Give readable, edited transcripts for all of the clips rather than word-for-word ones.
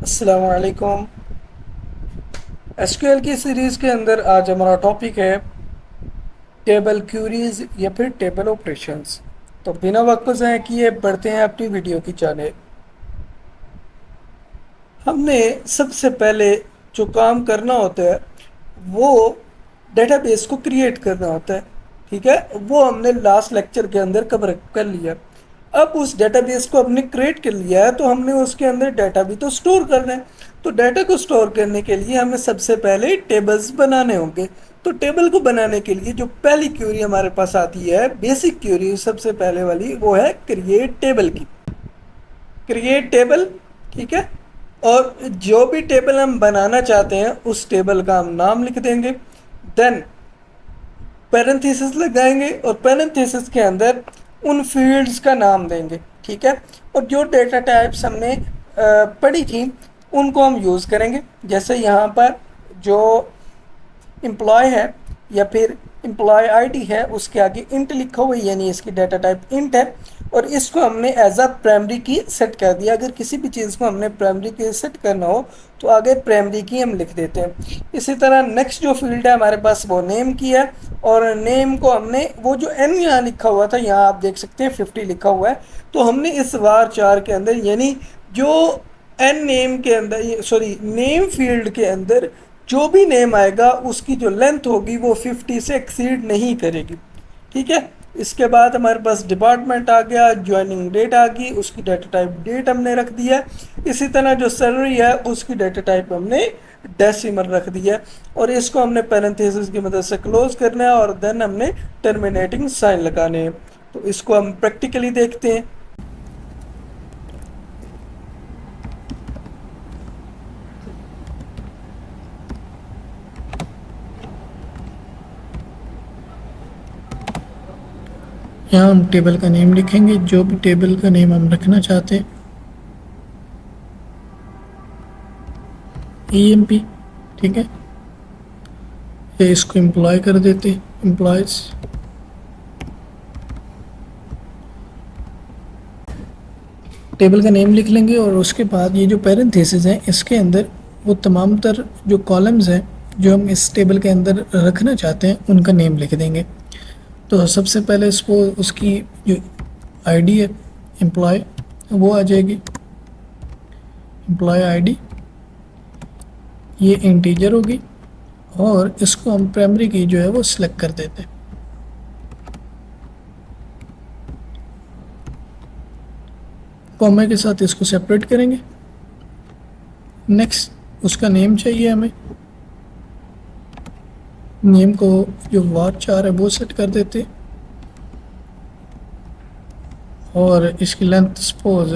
अस्सलाम वालेकुम। एसक्यूएल की सीरीज़ के अंदर आज हमारा टॉपिक है टेबल क्यूरीज या फिर टेबल ऑपरेशंस। तो बिना वक्त ज़ाय किए बढ़ते हैं अपनी वीडियो की जानिब। हमने सबसे पहले जो काम करना होता है वो डेटाबेस को क्रिएट करना होता है। ठीक है, वो हमने लास्ट लेक्चर के अंदर कवर कर लिया। अब उस डेटाबेस को हमने क्रिएट कर लिया है तो हमने उसके अंदर डाटा भी तो स्टोर करना है। तो डाटा को स्टोर करने के लिए हमें सबसे पहले टेबल्स बनाने होंगे। तो टेबल को बनाने के लिए जो पहली क्यूरी हमारे पास आती है, बेसिक क्यूरी सबसे पहले वाली, वो है क्रिएट टेबल की। क्रिएट टेबल, ठीक है। और जो भी टेबल हम बनाना चाहते हैं उस टेबल का हम नाम लिख देंगे। देन पैरेंथेसिस लगाएंगे और पैरेंथेसिस के अंदर उन फील्ड्स का नाम देंगे। ठीक है। और जो डेटा टाइप्स हमने पढ़ी थी उनको हम यूज़ करेंगे। जैसे यहाँ पर जो एम्प्लॉय है या फिर एम्प्लॉय आईडी है उसके आगे इंट लिखा हुआ है, यानी इसकी डाटा टाइप इंट है। और इसको हमने एज अ प्राइमरी की सेट कर दिया। अगर किसी भी चीज़ को हमने प्राइमरी की सेट करना हो तो आगे प्राइमरी की हम लिख देते हैं। इसी तरह नेक्स्ट जो फील्ड है हमारे पास वो नेम की है। और नेम को हमने वो जो एन यहाँ लिखा हुआ था, यहाँ आप देख सकते हैं 50 लिखा हुआ है, तो हमने इस वार चार के अंदर यानी जो एन नेम के अंदर, सॉरी नेम फील्ड के अंदर जो भी नेम आएगा उसकी जो लेंथ होगी वो 50 से एक्सीड नहीं करेगी। ठीक है। इसके बाद हमारे पास डिपार्टमेंट आ गया, ज्वाइनिंग डेट आ गई, उसकी डाटा टाइप डेट हमने रख दिया है। इसी तरह जो सैलरी है उसकी डाटा टाइप हमने डेसिमल रख दिया है। और इसको हमने पैरेंथेसिस की मदद से क्लोज करना है और देन हमने टर्मिनेटिंग साइन लगाने हैं। तो इसको हम प्रैक्टिकली देखते हैं। यहाँ हम टेबल का नेम लिखेंगे, जो भी टेबल का नेम हम रखना चाहते हैं। EMP, ठीक है। ये इसको एम्प्लॉय कर देते, एम्प्लॉयज। टेबल का नेम लिख लेंगे और उसके बाद ये जो पैरेंथेसिस हैं इसके अंदर वो तमाम तर जो कॉलम्स हैं जो हम इस टेबल के अंदर रखना चाहते हैं उनका नेम लिख देंगे। तो सबसे पहले इसको उसकी जो आईडी है एम्प्लॉय वो आ जाएगी, एम्प्लॉय आईडी, ये इंटीजर होगी। और इसको हम प्राइमरी की जो है वो सिलेक्ट कर देते हैं। कॉमा के साथ इसको सेपरेट करेंगे। नेक्स्ट उसका नेम चाहिए हमें, नेम को जो वार चार है वो सेट कर देते हैं। और इसकी लेंथ सपोज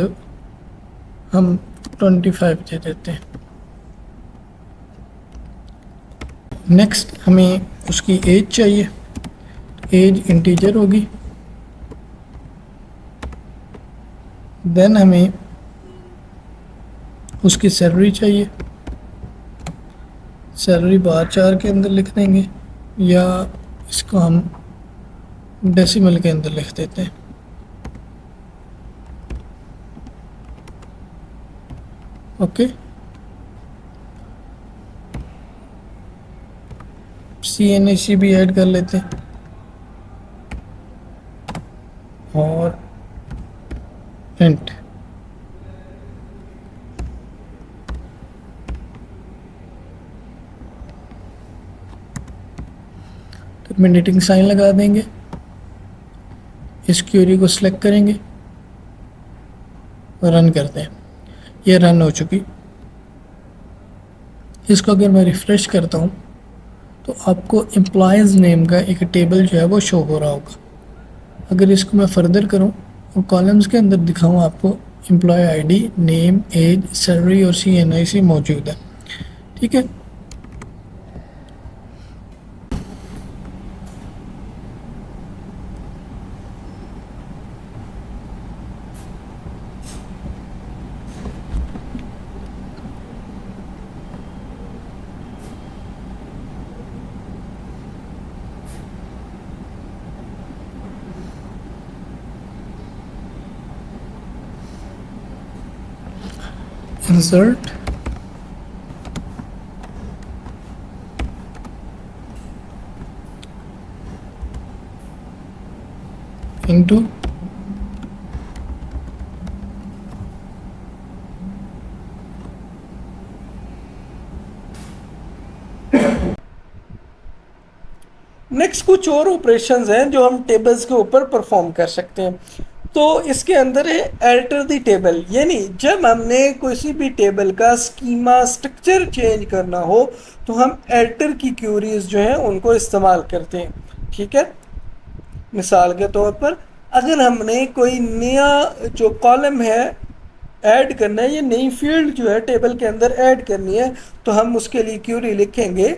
हम 25 दे देते हैं। नेक्स्ट हमें उसकी एज चाहिए, एज इंटीजर होगी। देन हमें उसकी सैलरी चाहिए, सैलरी बार चार के अंदर लिख देंगे या इसको हम डेसिमल के अंदर लिख देते हैं। ओके। CNAC भी ऐड कर लेते हैं और इंट। टर्मिनेटिंग साइन लगा देंगे। इस क्यूरी को सिलेक्ट करेंगे और रन करते हैं। ये रन हो चुकी। इसको अगर मैं रिफ़्रेश करता हूँ तो आपको एम्प्लॉयज़ नेम का एक टेबल जो है वो शो हो रहा होगा। अगर इसको मैं फर्दर करूँ और कॉलम्स के अंदर दिखाऊँ आपको, employee ID, name, age, salary और CNIC मौजूद है। ठीक है। इंसर्ट इंटू नेक्स्ट कुछ और ऑपरेशंस हैं जो हम टेबल्स के ऊपर परफॉर्म कर सकते हैं। तो इसके अंदर है अल्टर द टेबल, यानी जब हमने किसी भी टेबल का स्कीमा स्ट्रक्चर चेंज करना हो तो हम अल्टर की क्यूरीज जो हैं उनको इस्तेमाल करते हैं। ठीक है, मिसाल के तौर पर अगर हमने कोई नया जो कॉलम है ऐड करना है, ये नई फील्ड जो है टेबल के अंदर ऐड करनी है, तो हम उसके लिए क्यूरी लिखेंगे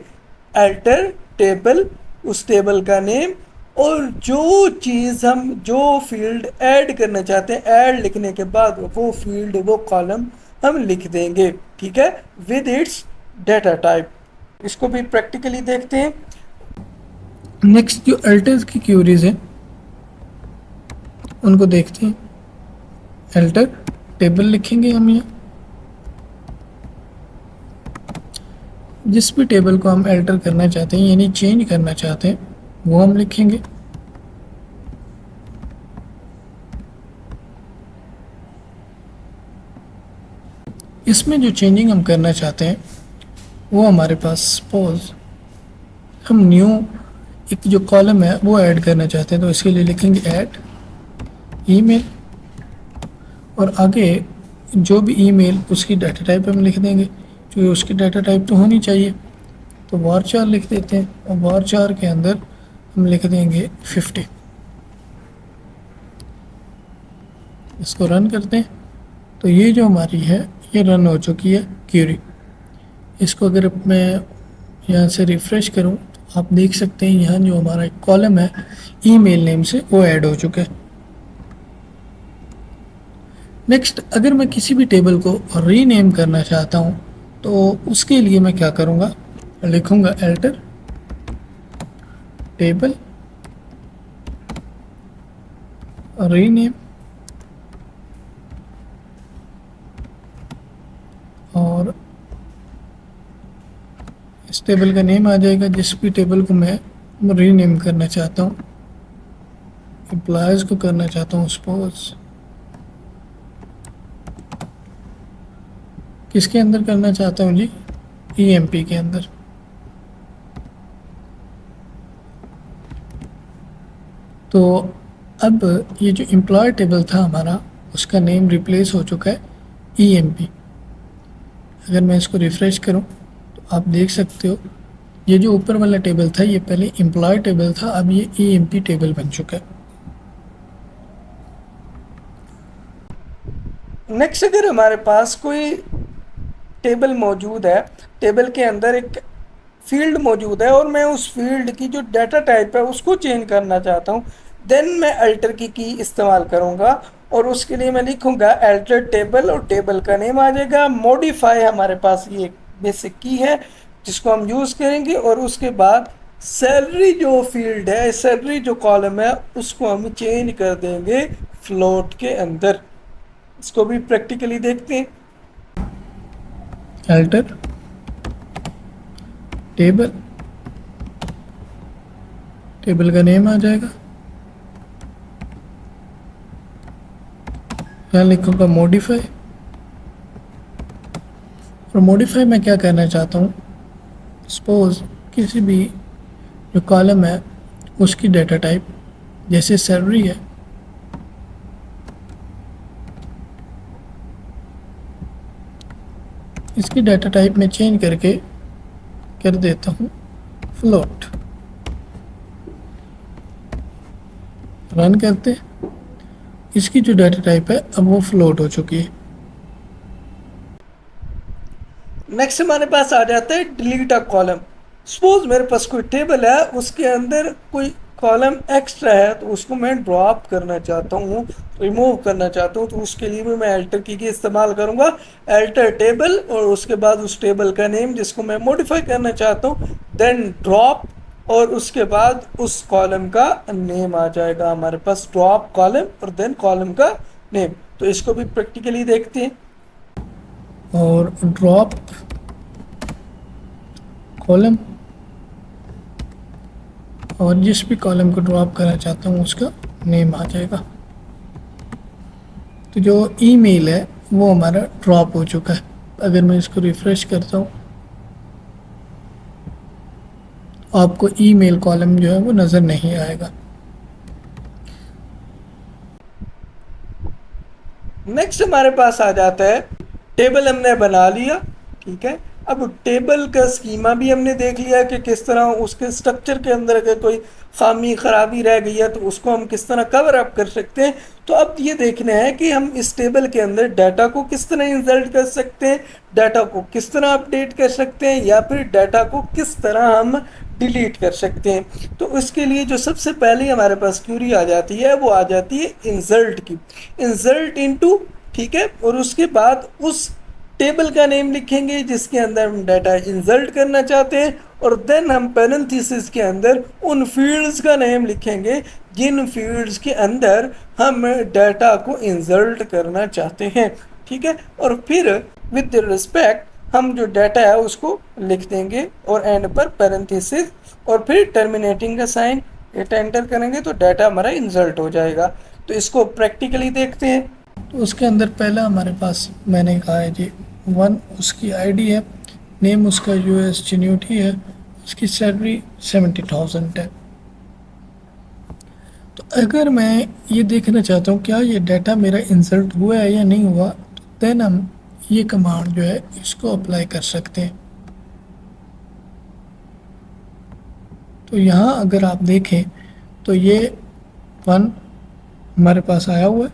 अल्टर टेबल, उस टेबल का नेम, और जो चीज़ हम जो फील्ड ऐड करना चाहते हैं ऐड लिखने के बाद वो फील्ड वो कॉलम हम लिख देंगे। ठीक है, विद इट्स डेटा टाइप। इसको भी प्रैक्टिकली देखते हैं। नेक्स्ट जो अल्टर की क्यूरीज हैं उनको देखते हैं। अल्टर टेबल लिखेंगे हम यहाँ, जिस भी टेबल को हम अल्टर करना चाहते हैं यानी चेंज करना चाहते हैं वो हम लिखेंगे। इसमें जो चेंजिंग हम करना चाहते हैं वो हमारे पास सपोज हम न्यू एक जो कॉलम है वो ऐड करना चाहते हैं, तो इसके लिए लिखेंगे ऐड ईमेल, और आगे जो भी ईमेल उसकी डाटा टाइप हम लिख देंगे, जो उसकी डाटा टाइप तो होनी चाहिए, तो var4 लिख देते हैं, और var4 के अंदर हम लिख देंगे 50। इसको रन करते हैं तो ये जो हमारी है ये रन हो चुकी है क्यूरी। इसको अगर मैं यहाँ से रिफ़्रेश करूँ तो आप देख सकते हैं यहाँ जो हमारा एक कॉलम है ईमेल नेम से वो ऐड हो चुका है। नेक्स्ट, अगर मैं किसी भी टेबल को रीनेम करना चाहता हूँ तो उसके लिए मैं क्या करूँगा, लिखूँगा अल्टर टेबल रीनेम, और इस टेबल का नेम आ जाएगा जिस भी टेबल को मैं रीनेम करना चाहता हूँ। एम्प्लॉयज़ को करना चाहता हूँ सपोज, किसके अंदर करना चाहता हूँ जी, ईएमपी के अंदर। तो अब ये जो एम्प्लॉय टेबल था हमारा उसका नेम रिप्लेस हो चुका है ईएमपी। अगर मैं इसको रिफ़्रेश करूं तो आप देख सकते हो ये जो ऊपर वाला टेबल था ये पहले एम्प्लॉय टेबल था, अब ये ईएमपी टेबल बन चुका है। नेक्स्ट, अगर हमारे पास कोई टेबल मौजूद है, टेबल के अंदर एक फील्ड मौजूद है और मैं उस फील्ड की जो डाटा टाइप है उसको चेंज करना चाहता हूँ, देन मैं अल्टर की इस्तेमाल करूँगा और उसके लिए मैं लिखूँगा अल्टर टेबल और टेबल का नेम आ जाएगा। मॉडिफाई हमारे पास ये एक बेसिक की है जिसको हम यूज़ करेंगे, और उसके बाद सैलरी जो फील्ड है, सैलरी जो कॉलम है उसको हम चेंज कर देंगे फ्लोट के अंदर। इसको भी प्रैक्टिकली देखते हैं। अल्टर टेबल, टेबल का नेम आ जाएगा, यहाँ लिखूँगा मॉडिफाई, और मॉडिफाई मैं क्या करना चाहता हूँ, सपोज किसी भी जो कॉलम है उसकी डाटा टाइप जैसे सैलरी है, इसकी डाटा टाइप में चेंज करके कर देता हूँ फ्लोट। रन करते, इसकी जो डाटा टाइप है अब वो फ्लोट हो चुकी है। नेक्स्ट हमारे पास आ जाता है डिलीट अ कॉलम। सपोज मेरे पास कोई टेबल है उसके अंदर कोई कॉलम एक्स्ट्रा है तो उसको मैं ड्रॉप करना चाहता हूँ, रिमूव करना चाहता हूँ, तो उसके लिए भी मैं अल्टर की इस्तेमाल करूँगा। अल्टर टेबल और उसके बाद उस टेबल का नेम जिसको मैं मॉडिफाई करना चाहता हूँ, देन ड्रॉप, और उसके बाद उस कॉलम का नेम आ जाएगा हमारे पास, ड्रॉप कॉलम और देन कॉलम का नेम। तो इसको भी प्रैक्टिकली देखते हैं। और ड्रॉप कॉलम, और जिस भी कॉलम को ड्रॉप करना चाहता हूँ उसका नेम आ जाएगा। तो जो ईमेल है वो हमारा ड्रॉप हो चुका है। अगर मैं इसको रिफ्रेश करता हूँ, आपको ईमेल कॉलम जो है वो नज़र नहीं आएगा। नेक्स्ट हमारे पास आ जाता है, टेबल हमने बना लिया, ठीक है। अब टेबल का स्कीमा भी हमने देख लिया कि किस तरह उसके स्ट्रक्चर के अंदर अगर कोई खामी खराबी रह गई है तो उसको हम किस तरह कवर अप कर सकते हैं। तो अब ये देखना है कि हम इस टेबल के अंदर डाटा को किस तरह इंसर्ट कर सकते हैं, डाटा को किस तरह अपडेट कर सकते हैं, या फिर डाटा को किस तरह हम डिलीट कर सकते हैं। तो इसके लिए जो सबसे पहले हमारे पास क्यूरी आ जाती है वो आ जाती है इंसर्ट की, इंसर्ट इनटू, ठीक है। और उसके बाद उस टेबल का नेम लिखेंगे जिसके अंदर हम डाटा इंसर्ट करना चाहते हैं, और देन हम पैरेंथेसिस के अंदर उन फील्ड्स का नेम लिखेंगे जिन फील्ड्स के अंदर हम डाटा को इंसर्ट करना चाहते हैं, ठीक है। और फिर विद रिस्पेक्ट हम जो डाटा है उसको लिख देंगे और एंड पर पैरेंथेसिस और फिर टर्मिनेटिंग का साइन, डेटा एंटर करेंगे तो डाटा हमारा इंसर्ट हो जाएगा। तो इसको प्रैक्टिकली देखते हैं। तो उसके अंदर पहला हमारे पास मैंने कहा है जी 1, उसकी आईडी है, नेम उसका यूएस जेन्यूटी है, उसकी सैलरी 70,000 है। तो अगर मैं ये देखना चाहता हूँ क्या ये डाटा मेरा इंसर्ट हुआ है या नहीं हुआ, तो देन हम ये कमांड जो है इसको अप्लाई कर सकते हैं। तो यहाँ अगर आप देखें तो ये 1 हमारे पास आया हुआ है,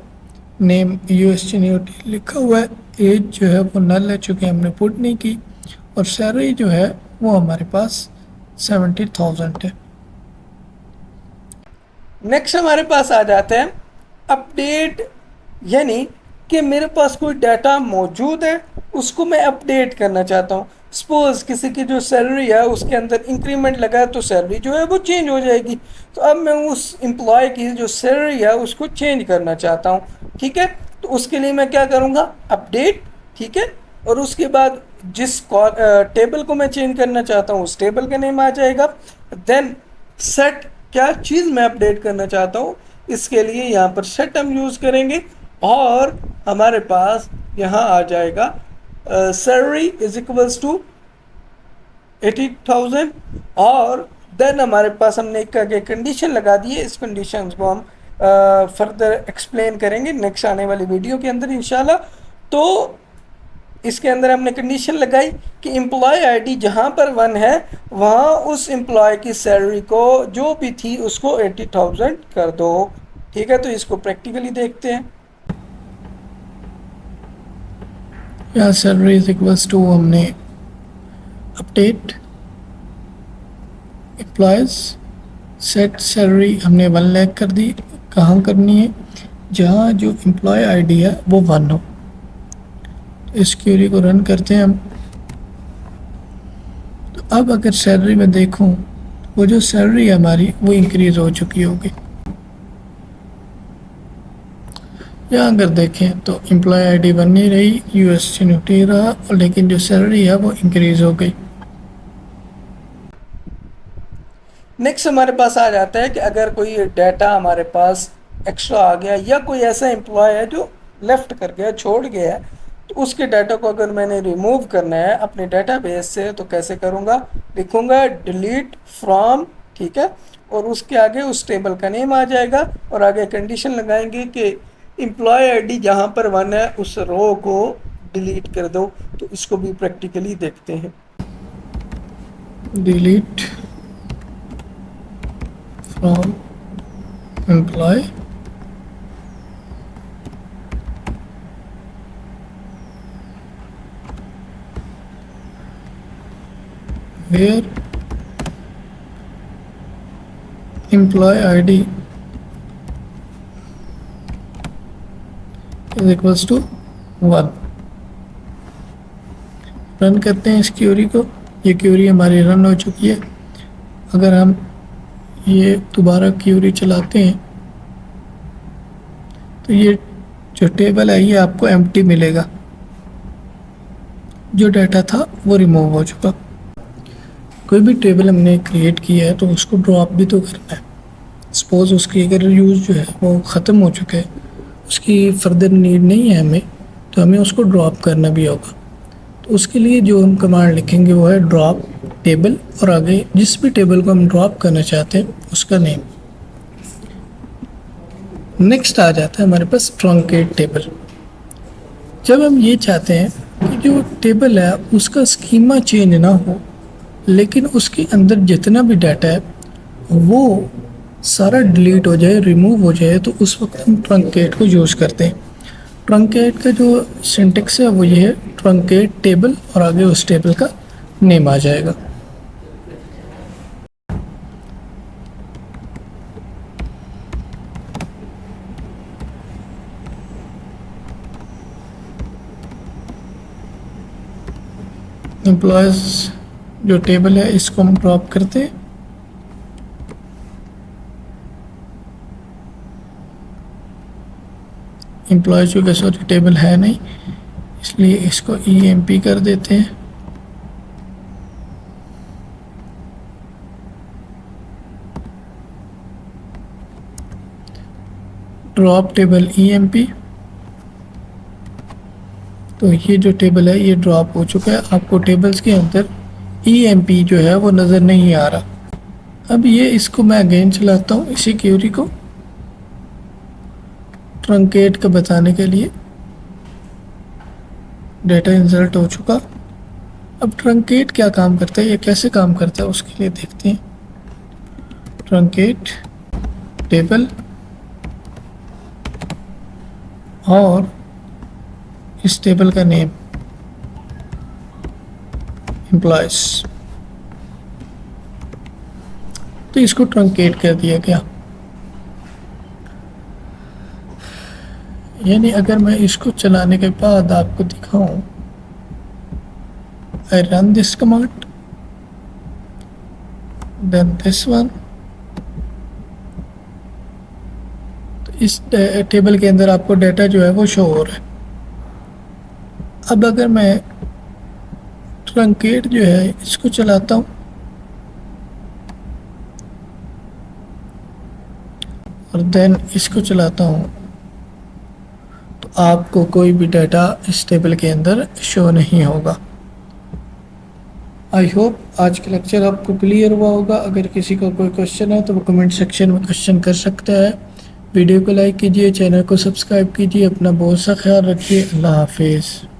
नेम यूएस जेन्यूटी लिखा हुआ है, एज जो है वो नल है चूँकि हमने पुट नहीं की, और सैलरी जो है वो हमारे पास 70,000 है। नेक्स्ट हमारे पास आ जाता है अपडेट, यानी कि मेरे पास कोई डाटा मौजूद है उसको मैं अपडेट करना चाहता हूँ। सपोज किसी की जो सैलरी है उसके अंदर इंक्रीमेंट लगा है तो सैलरी जो है वो चेंज हो जाएगी। तो अब मैं उस एम्प्लॉय की जो सैलरी है उसको चेंज करना चाहता हूँ, ठीक है। तो उसके लिए मैं क्या करूँगा, अपडेट, ठीक है। और उसके बाद जिस टेबल को मैं चेंज करना चाहता हूँ उस टेबल का नेम आ जाएगा। देन सेट, क्या चीज़ मैं अपडेट करना चाहता हूँ, इसके लिए यहाँ पर सेट हम यूज़ करेंगे और हमारे पास यहाँ आ जाएगा सैलरी इज इक्वल्स टू 80,000। और देन हमारे पास हमने एक आगे कंडीशन लगा दी है, इस कंडीशन को हम फर्दर एक्सप्लेन करेंगे नेक्स्ट आने वाली वीडियो के अंदर इंशाल्लाह। तो इसके अंदर हमने कंडीशन लगाई कि एम्प्लॉय आईडी जहाँ पर 1 है वहाँ उस एम्प्लॉय की सैलरी को जो भी थी उसको 80,000 कर दो, ठीक है। तो इसको प्रैक्टिकली देखते हैं। यहाँ सैलरी इज इक्वल्स टू हमने अपडेट एम्प्लॉयज़ सेट सैलरी हमने 1 लाख कर दी। कहाँ करनी है, जहाँ जो एम्प्लॉय आईडी है वो 1 हो। इस क्वेरी को रन करते हैं हम। तो अब अगर सैलरी में देखूं वो जो सैलरी है हमारी वो इंक्रीज़ हो चुकी होगी। यहाँ अगर देखें तो एम्प्लॉय आईडी 1 नहीं रही, यूएस जेन्यूटी रहा, और लेकिन जो सैलरी है वो इंक्रीज़ हो गई। नेक्स्ट हमारे पास आ जाता है कि अगर कोई डाटा हमारे पास एक्स्ट्रा आ गया या कोई ऐसा एम्प्लॉय है जो लेफ्ट कर गया, छोड़ गया है, तो उसके डाटा को अगर मैंने रिमूव करना है अपने डाटाबेस से तो कैसे करूँगा, लिखूँगा डिलीट फ्रॉम, ठीक है। और उसके आगे उस टेबल का नेम आ जाएगा और आगे कंडीशन लगाएंगे कि एम्प्लॉय आईडी जहाँ पर 1 है उस रो को डिलीट कर दो। तो इसको भी प्रैक्टिकली देखते हैं। Delete from employ where employee ID is equals to 1। Run करते हैं इस क्यूरी को। ये क्यूरी हमारी रन हो चुकी है। अगर हम ये दोबारा क्यूरी चलाते हैं तो ये जो टेबल है ये आपको एम्प्टी मिलेगा, जो डाटा था वो रिमूव हो चुका। कोई भी टेबल हमने क्रिएट किया है तो उसको ड्रॉप भी तो करना है। सपोज़ उसकी अगर यूज़ जो है वो ख़त्म हो चुका है, उसकी फर्दर नीड नहीं है हमें, तो हमें उसको ड्रॉप करना भी होगा। तो उसके लिए जो हम कमांड लिखेंगे वो है ड्रॉप टेबल, और आगे जिस भी टेबल को हम ड्रॉप करना चाहते हैं उसका नेम। नेक्स्ट आ जाता है हमारे पास ट्रंकेट टेबल। जब हम ये चाहते हैं कि जो टेबल है उसका स्कीमा चेंज ना हो, लेकिन उसके अंदर जितना भी डाटा है वो सारा डिलीट हो जाए, रिमूव हो जाए, तो उस वक्त हम ट्रंकेट को यूज़ करते हैं। ट्रंकेट का जो सिंटेक्स है वो ये है ट्रंकेट टेबल, और आगे उस टेबल का नेम आ जाएगा। एम्प्लॉयज़ जो टेबल है इसको हम ड्रॉप करते हैं। एम्प्लॉयज़ जो सॉरी टेबल है नहीं, इसलिए इसको EMP कर देते हैं। Drop table EMP। तो ये जो टेबल है ये ड्रॉप हो चुका है, आपको टेबल्स के अंदर EMP जो है वो नज़र नहीं आ रहा। अब ये इसको मैं अगेन चलाता हूँ इसी क्यूरी को ट्रंकेट का बताने के लिए। डेटा इंसर्ट हो चुका। अब ट्रंकेट क्या काम करता है, ये कैसे काम करता है, उसके लिए देखते हैं। ट्रंकेट टेबल और इस टेबल का नेम एम्प्लॉयज़, तो इसको ट्रंकेट कर दिया गया। यानी अगर मैं इसको चलाने के बाद आपको दिखाऊं, I run this command then this one, तो इस टेबल के अंदर आपको डाटा जो है वो शो हो रहा है। अब अगर मैं ट्रंकेट जो है इसको चलाता हूँ और देन इसको चलाता हूँ, तो आपको कोई भी डाटा इस टेबल के अंदर शो नहीं होगा। आई होप आज का लेक्चर आपको क्लियर हुआ होगा। अगर किसी का कोई क्वेश्चन है तो वो कमेंट सेक्शन में क्वेश्चन कर सकता है। वीडियो को लाइक कीजिए, चैनल को सब्सक्राइब कीजिए, अपना बहुत सा ख्याल रखिए। अल्लाह हाफिज़।